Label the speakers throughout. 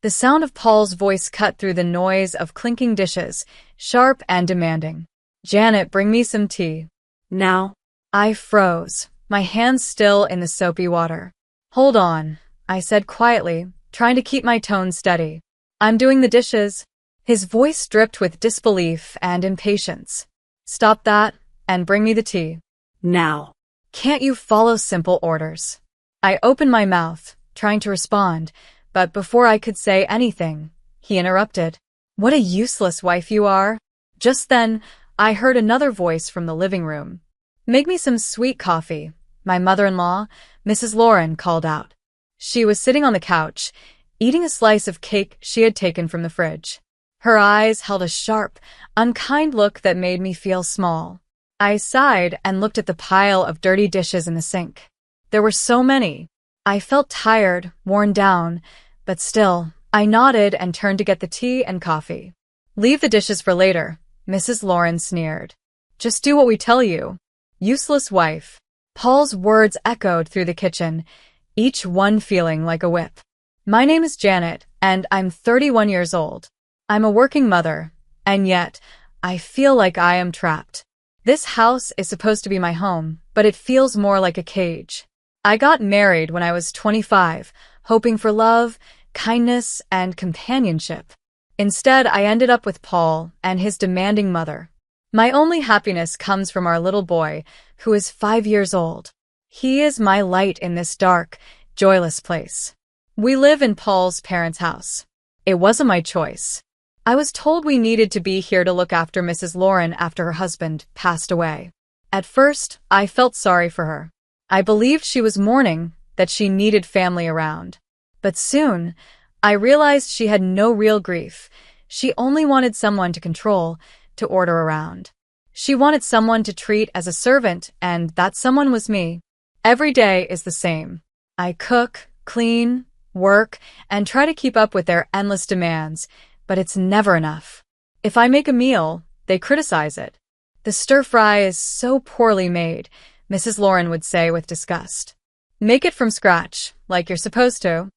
Speaker 1: The sound of Paul's voice cut through the noise of clinking dishes, sharp and demanding. "Janet, bring me some tea."
Speaker 2: "Now?"
Speaker 1: I froze, my hands still in the soapy water. "Hold on," I said quietly, trying to keep my tone steady. "I'm doing the dishes." His voice dripped with disbelief and impatience. "Stop that, and bring me the tea."
Speaker 2: "Now."
Speaker 1: "Can't you follow simple orders?" I opened my mouth, trying to respond, but before I could say anything, he interrupted. "What a useless wife you are." Just then, I heard another voice from the living room. "Make me some sweet coffee," my mother-in-law, Mrs. Lauren, called out. She was sitting on the couch, eating a slice of cake she had taken from the fridge. Her eyes held a sharp, unkind look that made me feel small. I sighed and looked at the pile of dirty dishes in the sink. There were so many. I felt tired, worn down, but still, I nodded and turned to get the tea and coffee. "Leave the dishes for later," Mrs. Lauren sneered. "Just do what we tell you." Useless wife. Paul's words echoed through the kitchen, each one feeling like a whip. "My name is Janet, and I'm 31 years old. I'm a working mother, and yet, I feel like I am trapped. This house is supposed to be my home, but it feels more like a cage. I got married when I was 25, hoping for love, kindness, and companionship. Instead, I ended up with Paul and his demanding mother. My only happiness comes from our little boy, who is 5 years old. He is my light in this dark, joyless place. We live in Paul's parents' house. It wasn't my choice. I was told we needed to be here to look after Mrs. Lauren after her husband passed away. At first, I felt sorry for her. I believed she was mourning, that she needed family around. But soon, I realized she had no real grief. She only wanted someone to control, to order around. She wanted someone to treat as a servant, and that someone was me. Every day is the same. I cook, clean, work, and try to keep up with their endless demands, but it's never enough. If I make a meal, they criticize it. "The stir-fry is so poorly made," Mrs. Lauren would say with disgust. "Make it from scratch, like you're supposed to."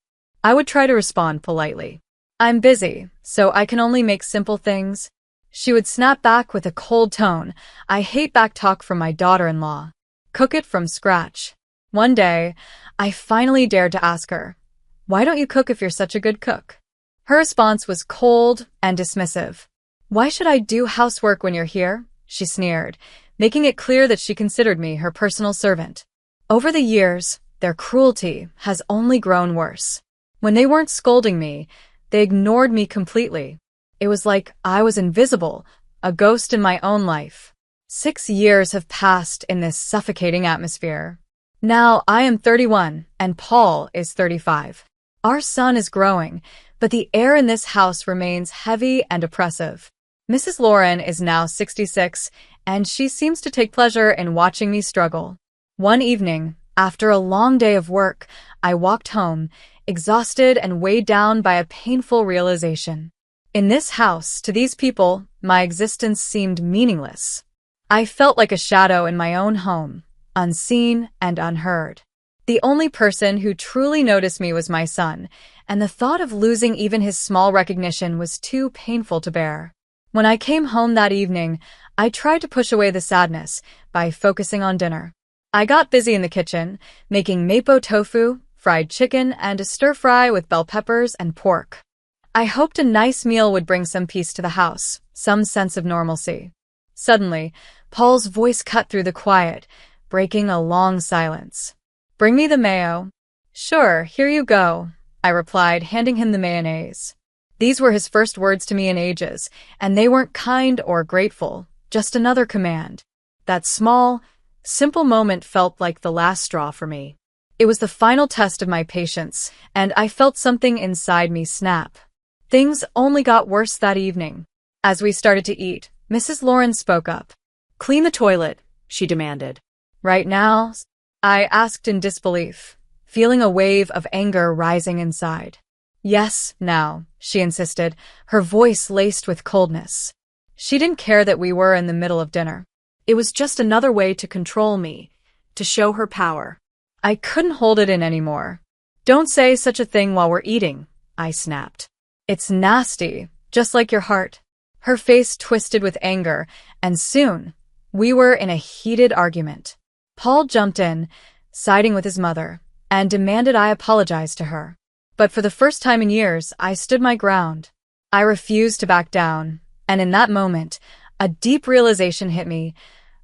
Speaker 1: I would try to respond politely. "I'm busy, so I can only make simple things." She would snap back with a cold tone. I hate backtalk from my daughter-in-law. Cook it from scratch. One day, I finally dared to ask her, "Why don't you cook if you're such a good cook?" Her response was cold and dismissive. "Why should I do housework when you're here?" she sneered, making it clear that she considered me her personal servant. Over the years, their cruelty has only grown worse. When they weren't scolding me, they ignored me completely. It was like I was invisible, a ghost in my own life. 6 years have passed in this suffocating atmosphere. Now I am 31, and Paul is 35. Our son is growing, but the air in this house remains heavy and oppressive. Mrs. Lauren is now 66, and she seems to take pleasure in watching me struggle. One evening, after a long day of work, I walked home, exhausted and weighed down by a painful realization. In this house, to these people, my existence seemed meaningless. I felt like a shadow in my own home, unseen and unheard. The only person who truly noticed me was my son, and the thought of losing even his small recognition was too painful to bear. When I came home that evening, I tried to push away the sadness by focusing on dinner. I got busy in the kitchen, making mapo tofu, fried chicken, and a stir-fry with bell peppers and pork. I hoped a nice meal would bring some peace to the house, some sense of normalcy. Suddenly, Paul's voice cut through the quiet, breaking a long silence. "Bring me the mayo." "Sure, here you go," I replied, handing him the mayonnaise. These were his first words to me in ages, and they weren't kind or grateful, just another command. That small, simple moment felt like the last straw for me. It was the final test of my patience, and I felt something inside me snap. Things only got worse that evening. As we started to eat, Mrs. Lauren spoke up.
Speaker 2: "Clean the toilet," she demanded.
Speaker 1: "Right now?" I asked in disbelief, feeling a wave of anger rising inside. "Yes, now," she insisted, her voice laced with coldness. She didn't care that we were in the middle of dinner.
Speaker 2: It was just another way to control me, to show her power.
Speaker 1: I couldn't hold it in anymore. "Don't say such a thing while we're eating," I snapped. It's nasty, just like your heart. Her face twisted with anger, and soon, we were in a heated argument. Paul jumped in, siding with his mother, and demanded I apologize to her. But for the first time in years, I stood my ground. I refused to back down, and in that moment, a deep realization hit me.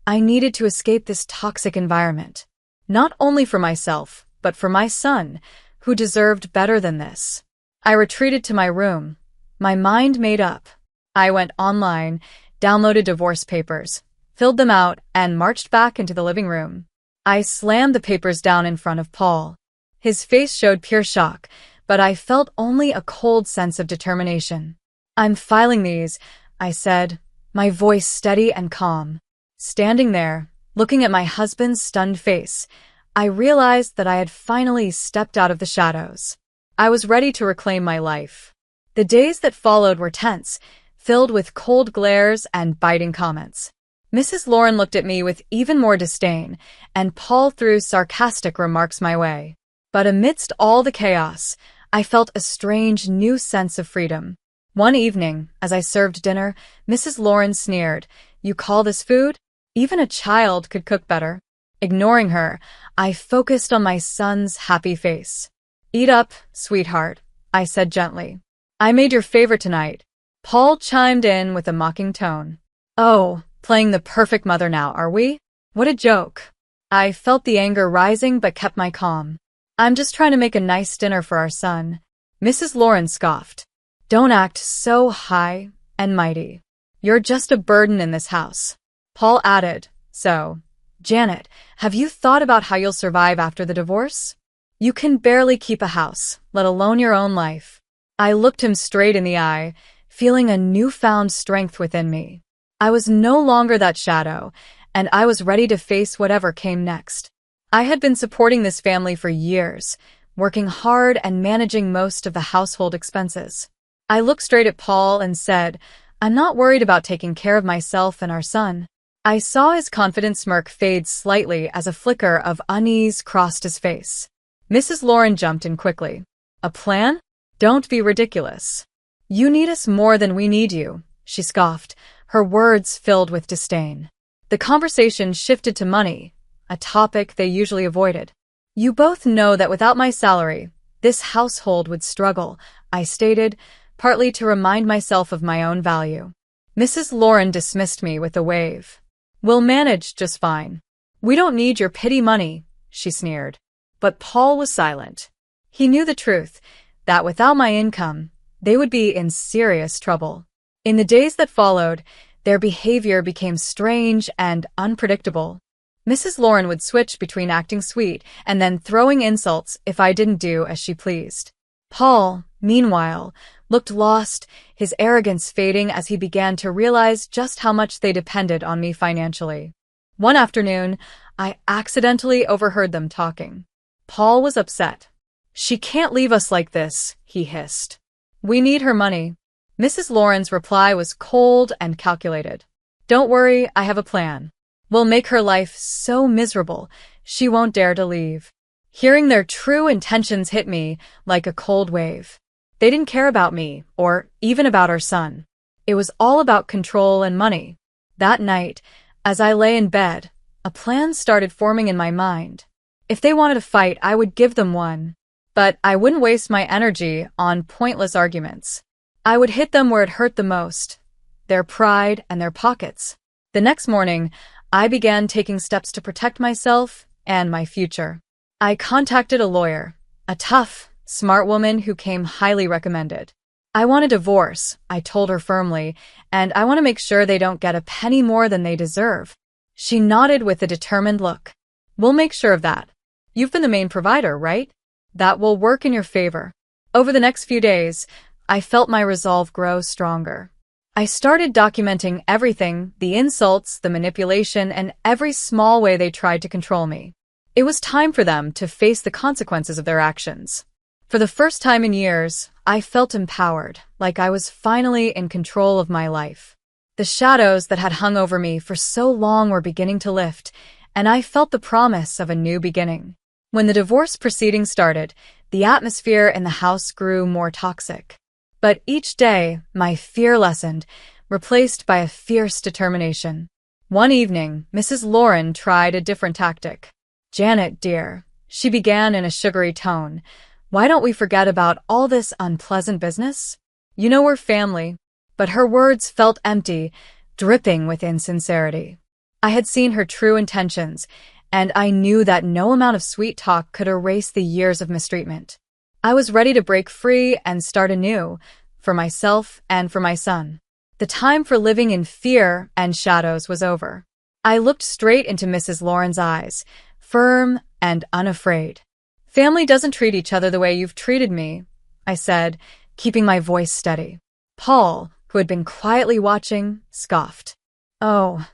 Speaker 1: I needed to escape this toxic environment. Not only for myself, but for my son, who deserved better than this. I retreated to my room, my mind made up. I went online, downloaded divorce papers, filled them out, and marched back into the living room. I slammed the papers down in front of Paul. His face showed pure shock, but I felt only a cold sense of determination. "I'm filing these," I said, my voice steady and calm. Standing there, looking at my husband's stunned face, I realized that I had finally stepped out of the shadows. I was ready to reclaim my life. The days that followed were tense, filled with cold glares and biting comments. Mrs. Lauren looked at me with even more disdain, and Paul threw sarcastic remarks my way. But amidst all the chaos, I felt a strange new sense of freedom. One evening, as I served dinner, Mrs. Lauren sneered, "You call this food? Even a child could cook better." Ignoring her, I focused on my son's happy face. "Eat up, sweetheart," I said gently. "I made your favorite tonight." Paul chimed in with a mocking tone. "Oh, playing the perfect mother now, are we? What a joke." I felt the anger rising but kept my calm. "I'm just trying to make a nice dinner for our son." Mrs. Lauren scoffed. "Don't act so high and mighty. You're just a burden in this house." Paul added, "So, Janet, have you thought about how you'll survive after the divorce? You can barely keep a house, let alone your own life." I looked him straight in the eye, feeling a newfound strength within me. I was no longer that shadow, and I was ready to face whatever came next. I had been supporting this family for years, working hard and managing most of the household expenses. I looked straight at Paul and said, "I'm not worried about taking care of myself and our son." I saw his confident smirk fade slightly as a flicker of unease crossed his face. Mrs. Lauren jumped in quickly. "A plan? Don't be ridiculous. You need us more than we need you," she scoffed, her words filled with disdain. The conversation shifted to money, a topic they usually avoided. "You both know that without my salary, this household would struggle," I stated, partly to remind myself of my own value. Mrs. Lauren dismissed me with a wave. "We'll manage just fine. We don't need your pity money," she sneered. But Paul was silent. He knew the truth, that without my income, they would be in serious trouble. In the days that followed, their behavior became strange and unpredictable. Mrs. Lauren would switch between acting sweet and then throwing insults if I didn't do as she pleased. Paul, meanwhile, looked lost, his arrogance fading as he began to realize just how much they depended on me financially. One afternoon, I accidentally overheard them talking. Paul was upset. "She can't leave us like this," he hissed. "We need her money." Mrs. Lauren's reply was cold and calculated. "Don't worry, I have a plan. We'll make her life so miserable, she won't dare to leave." Hearing their true intentions hit me like a cold wave. They didn't care about me, or even about our son. It was all about control and money. That night, as I lay in bed, a plan started forming in my mind. If they wanted a fight, I would give them one. But I wouldn't waste my energy on pointless arguments. I would hit them where it hurt the most, their pride and their pockets. The next morning, I began taking steps to protect myself and my future. I contacted a lawyer, a tough, smart woman who came highly recommended. "I want a divorce," I told her firmly, "and I want to make sure they don't get a penny more than they deserve." She nodded with a determined look. "We'll make sure of that. You've been the main provider, right? That will work in your favor." Over the next few days, I felt my resolve grow stronger. I started documenting everything, the insults, the manipulation, and every small way they tried to control me. It was time for them to face the consequences of their actions. For the first time in years, I felt empowered, like I was finally in control of my life. The shadows that had hung over me for so long were beginning to lift, and I felt the promise of a new beginning. When the divorce proceedings started, the atmosphere in the house grew more toxic. But each day, my fear lessened, replaced by a fierce determination. One evening, Mrs. Lauren tried a different tactic. "Janet, dear," she began in a sugary tone, "why don't we forget about all this unpleasant business? You know we're family." But her words felt empty, dripping with insincerity. I had seen her true intentions, and I knew that no amount of sweet talk could erase the years of mistreatment. I was ready to break free and start anew, for myself and for my son. The time for living in fear and shadows was over. I looked straight into Mrs. Lauren's eyes, firm and unafraid. "Family doesn't treat each other the way you've treated me," I said, keeping my voice steady. Paul, who had been quietly watching, scoffed. "Oh,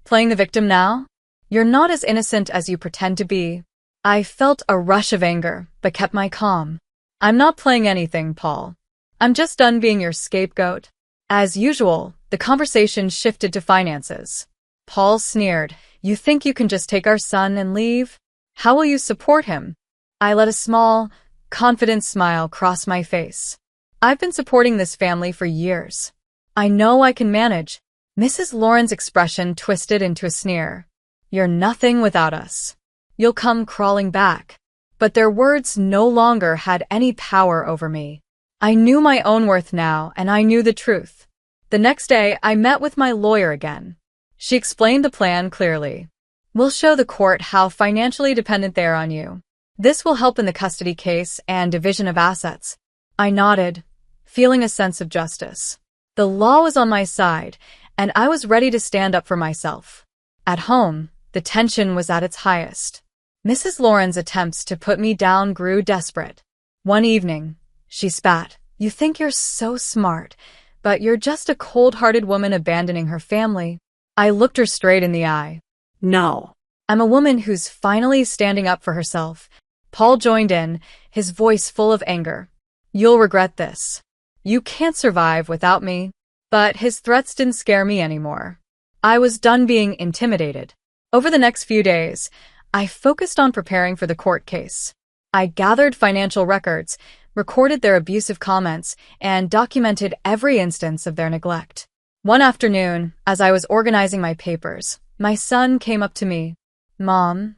Speaker 1: playing the victim now? You're not as innocent as you pretend to be." I felt a rush of anger, but kept my calm. "I'm not playing anything, Paul. I'm just done being your scapegoat." As usual, the conversation shifted to finances. Paul sneered. "You think you can just take our son and leave? How will you support him?" I let a small, confident smile cross my face. "I've been supporting this family for years. I know I can manage." Mrs. Lauren's expression twisted into a sneer. "You're nothing without us. You'll come crawling back." But their words no longer had any power over me. I knew my own worth now, and I knew the truth. The next day, I met with my lawyer again. She explained the plan clearly. "We'll show the court how financially dependent they are on you. This will help in the custody case and division of assets." I nodded, feeling a sense of justice. The law was on my side, and I was ready to stand up for myself. At home, the tension was at its highest. Mrs. Lauren's attempts to put me down grew desperate. One evening, she spat. "You think you're so smart, but you're just a cold-hearted woman abandoning her family." I looked her straight in the eye. "No. I'm a woman who's finally standing up for herself." Paul joined in, his voice full of anger. "You'll regret this. You can't survive without me." But his threats didn't scare me anymore. I was done being intimidated. Over the next few days, I focused on preparing for the court case. I gathered financial records, recorded their abusive comments, and documented every instance of their neglect. One afternoon, as I was organizing my papers, my son came up to me. "Mom,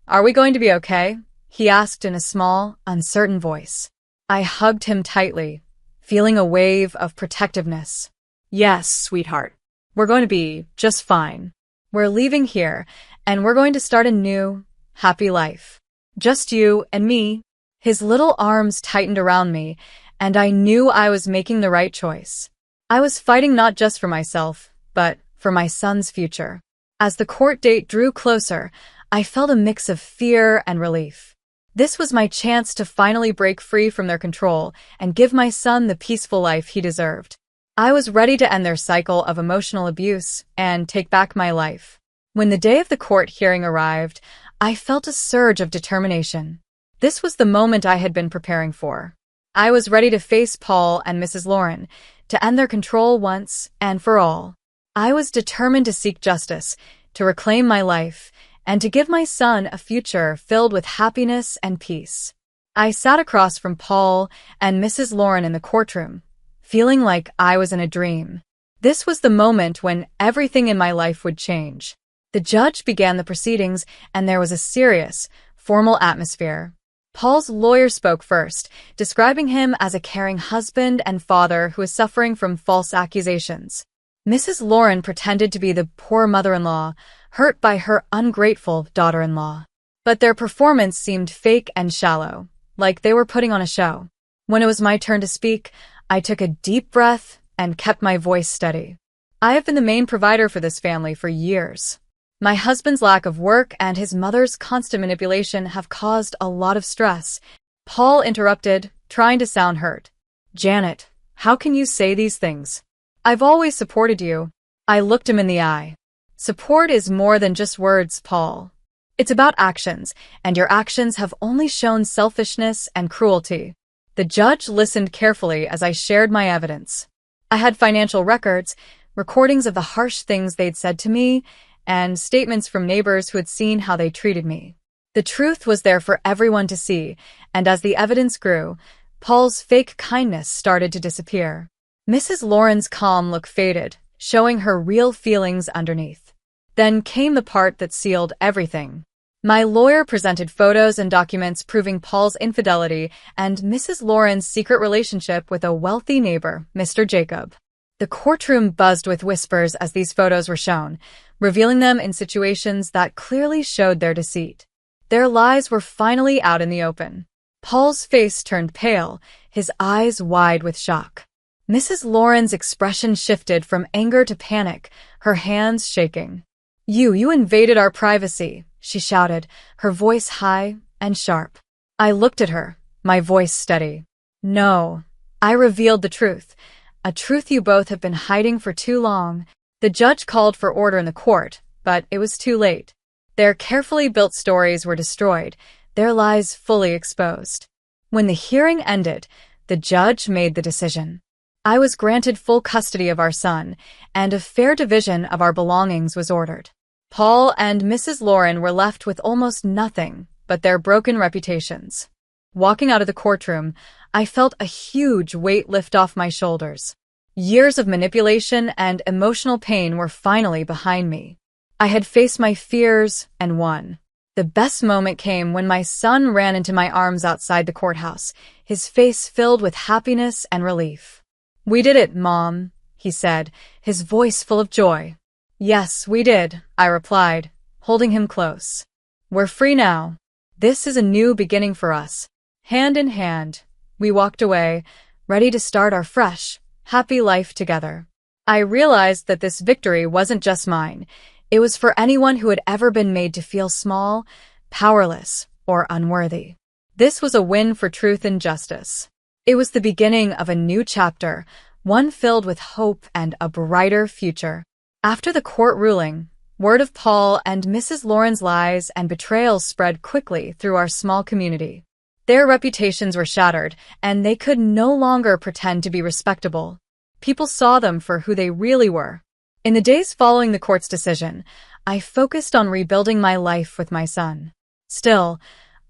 Speaker 1: are we going to be okay?" he asked in a small, uncertain voice. I hugged him tightly, feeling a wave of protectiveness. "Yes, sweetheart. We're going to be just fine. We're leaving here, and we're going to start a new, happy life. Just you and me." His little arms tightened around me, and I knew I was making the right choice. I was fighting not just for myself, but for my son's future. As the court date drew closer, I felt a mix of fear and relief. This was my chance to finally break free from their control and give my son the peaceful life he deserved. I was ready to end their cycle of emotional abuse and take back my life. When the day of the court hearing arrived, I felt a surge of determination. This was the moment I had been preparing for. I was ready to face Paul and Mrs. Lauren, to end their control once and for all. I was determined to seek justice, to reclaim my life, and to give my son a future filled with happiness and peace. I sat across from Paul and Mrs. Lauren in the courtroom, feeling like I was in a dream. This was the moment when everything in my life would change. The judge began the proceedings, and there was a serious, formal atmosphere. Paul's lawyer spoke first, describing him as a caring husband and father who is suffering from false accusations. Mrs. Lauren pretended to be the poor mother-in-law, hurt by her ungrateful daughter-in-law. But their performance seemed fake and shallow, like they were putting on a show. When it was my turn to speak, I took a deep breath and kept my voice steady. I have been the main provider for this family for years. My husband's lack of work and his mother's constant manipulation have caused a lot of stress. Paul interrupted, trying to sound hurt. "Janet, how can you say these things? I've always supported you." I looked him in the eye. "Support is more than just words, Paul. It's about actions, and your actions have only shown selfishness and cruelty." The judge listened carefully as I shared my evidence. I had financial records, recordings of the harsh things they'd said to me, and statements from neighbors who had seen how they treated me. The truth was there for everyone to see, and as the evidence grew, Paul's fake kindness started to disappear. Mrs. Lauren's calm look faded, showing her real feelings underneath. Then came the part that sealed everything. My lawyer presented photos and documents proving Paul's infidelity and Mrs. Lauren's secret relationship with a wealthy neighbor, Mr. Jacob. The courtroom buzzed with whispers as these photos were shown, revealing them in situations that clearly showed their deceit. Their lies were finally out in the open. Paul's face turned pale, his eyes wide with shock. Mrs. Lauren's expression shifted from anger to panic, her hands shaking. You invaded our privacy," she shouted, her voice high and sharp. I looked at her, my voice steady. "No, I revealed the truth, a truth you both have been hiding for too long." The judge called for order in the court, but it was too late. Their carefully built stories were destroyed, their lies fully exposed. When the hearing ended, the judge made the decision. I was granted full custody of our son, and a fair division of our belongings was ordered. Paul and Mrs. Lauren were left with almost nothing but their broken reputations. Walking out of the courtroom, I felt a huge weight lift off my shoulders. Years of manipulation and emotional pain were finally behind me. I had faced my fears and won. The best moment came when my son ran into my arms outside the courthouse, his face filled with happiness and relief. "We did it, Mom," he said, his voice full of joy. "Yes, we did," I replied, holding him close. "We're free now. This is a new beginning for us." Hand in hand, we walked away, ready to start our fresh, happy life together. I realized that this victory wasn't just mine. It was for anyone who had ever been made to feel small, powerless, or unworthy. This was a win for truth and justice. It was the beginning of a new chapter, one filled with hope and a brighter future. After the court ruling, word of Paul and Mrs. Lauren's lies and betrayals spread quickly through our small community. Their reputations were shattered, and they could no longer pretend to be respectable. People saw them for who they really were. In the days following the court's decision, I focused on rebuilding my life with my son. Still,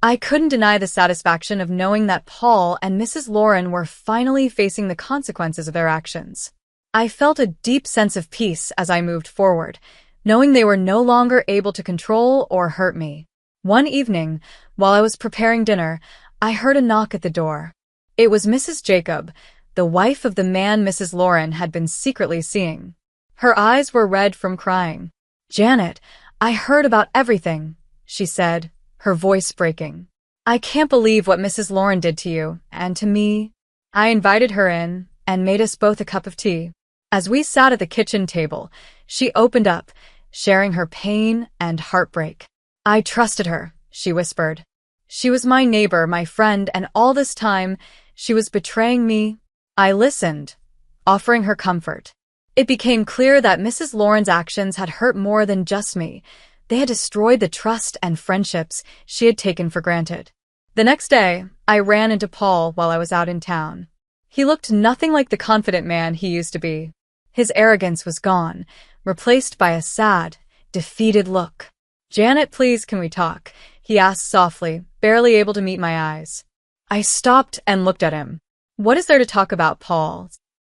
Speaker 1: I couldn't deny the satisfaction of knowing that Paul and Mrs. Lauren were finally facing the consequences of their actions. I felt a deep sense of peace as I moved forward, knowing they were no longer able to control or hurt me. One evening, while I was preparing dinner, I heard a knock at the door. It was Mrs. Jacob, the wife of the man Mrs. Lauren had been secretly seeing. Her eyes were red from crying. "Janet, I heard about everything," she said, her voice breaking. "I can't believe what Mrs. Lauren did to you, and to me." I invited her in and made us both a cup of tea. As we sat at the kitchen table, she opened up, sharing her pain and heartbreak. "I trusted her," she whispered. "She was my neighbor, my friend, and all this time, she was betraying me." I listened, offering her comfort. It became clear that Mrs. Lauren's actions had hurt more than just me. They had destroyed the trust and friendships she had taken for granted. The next day, I ran into Paul while I was out in town. He looked nothing like the confident man he used to be. His arrogance was gone, replaced by a sad, defeated look. "Janet, please, can we talk?" he asked softly, barely able to meet my eyes. I stopped and looked at him. "What is there to talk about, Paul?"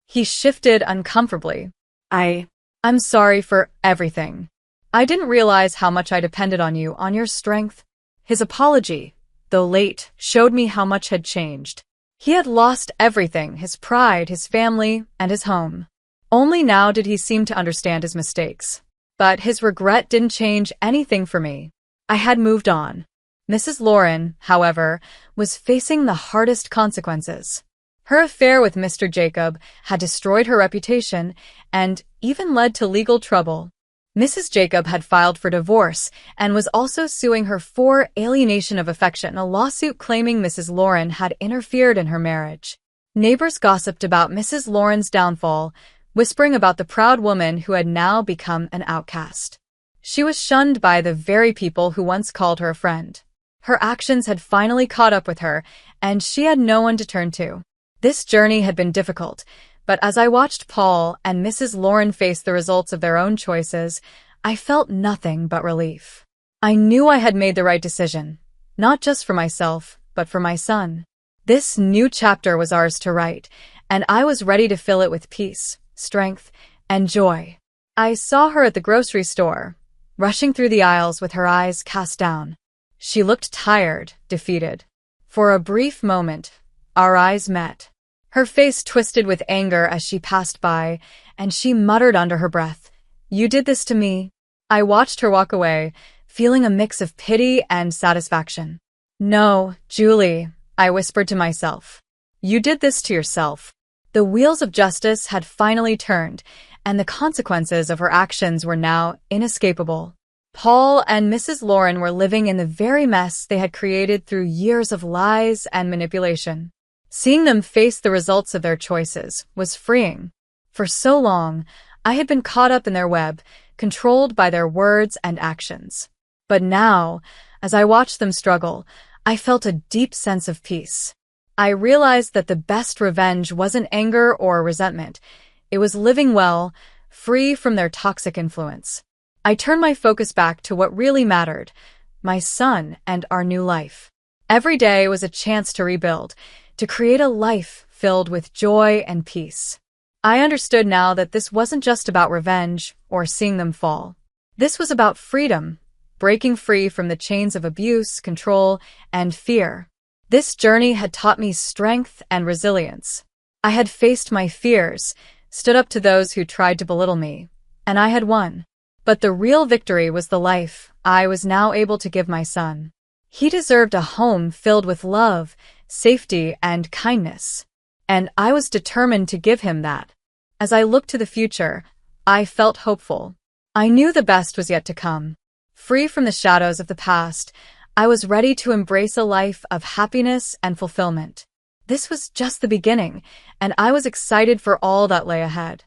Speaker 1: He shifted uncomfortably. I'm sorry for everything. I didn't realize how much I depended on you, on your strength." His apology, though late, showed me how much had changed. He had lost everything, his pride, his family, and his home. Only now did he seem to understand his mistakes. But his regret didn't change anything for me. I had moved on. Mrs. Lauren, however, was facing the hardest consequences. Her affair with Mr. Jacob had destroyed her reputation and even led to legal trouble. Mrs. Jacob had filed for divorce and was also suing her for alienation of affection, a lawsuit claiming Mrs. Lauren had interfered in her marriage. Neighbors gossiped about Mrs. Lauren's downfall, whispering about the proud woman who had now become an outcast. She was shunned by the very people who once called her a friend. Her actions had finally caught up with her, and she had no one to turn to. This journey had been difficult, but as I watched Paul and Mrs. Lauren face the results of their own choices, I felt nothing but relief. I knew I had made the right decision, not just for myself, but for my son. This new chapter was ours to write, and I was ready to fill it with peace, strength, and joy. I saw her at the grocery store, rushing through the aisles with her eyes cast down. She looked tired, defeated. For a brief moment, our eyes met. Her face twisted with anger as she passed by, and she muttered under her breath, "You did this to me." I watched her walk away, feeling a mix of pity and satisfaction. "No, Julie," I whispered to myself. "You did this to yourself." The wheels of justice had finally turned, and the consequences of her actions were now inescapable. Paul and Mrs. Lauren were living in the very mess they had created through years of lies and manipulation. Seeing them face the results of their choices was freeing. For so long, I had been caught up in their web, controlled by their words and actions. But now, as I watched them struggle, I felt a deep sense of peace. I realized that the best revenge wasn't anger or resentment. It was living well, free from their toxic influence. I turned my focus back to what really mattered, my son and our new life. Every day was a chance to rebuild, to create a life filled with joy and peace. I understood now that this wasn't just about revenge or seeing them fall. This was about freedom, breaking free from the chains of abuse, control, and fear. This journey had taught me strength and resilience. I had faced my fears, stood up to those who tried to belittle me, and I had won. But the real victory was the life I was now able to give my son. He deserved a home filled with love, safety, and kindness. And I was determined to give him that. As I looked to the future, I felt hopeful. I knew the best was yet to come. Free from the shadows of the past, I was ready to embrace a life of happiness and fulfillment. This was just the beginning, and I was excited for all that lay ahead.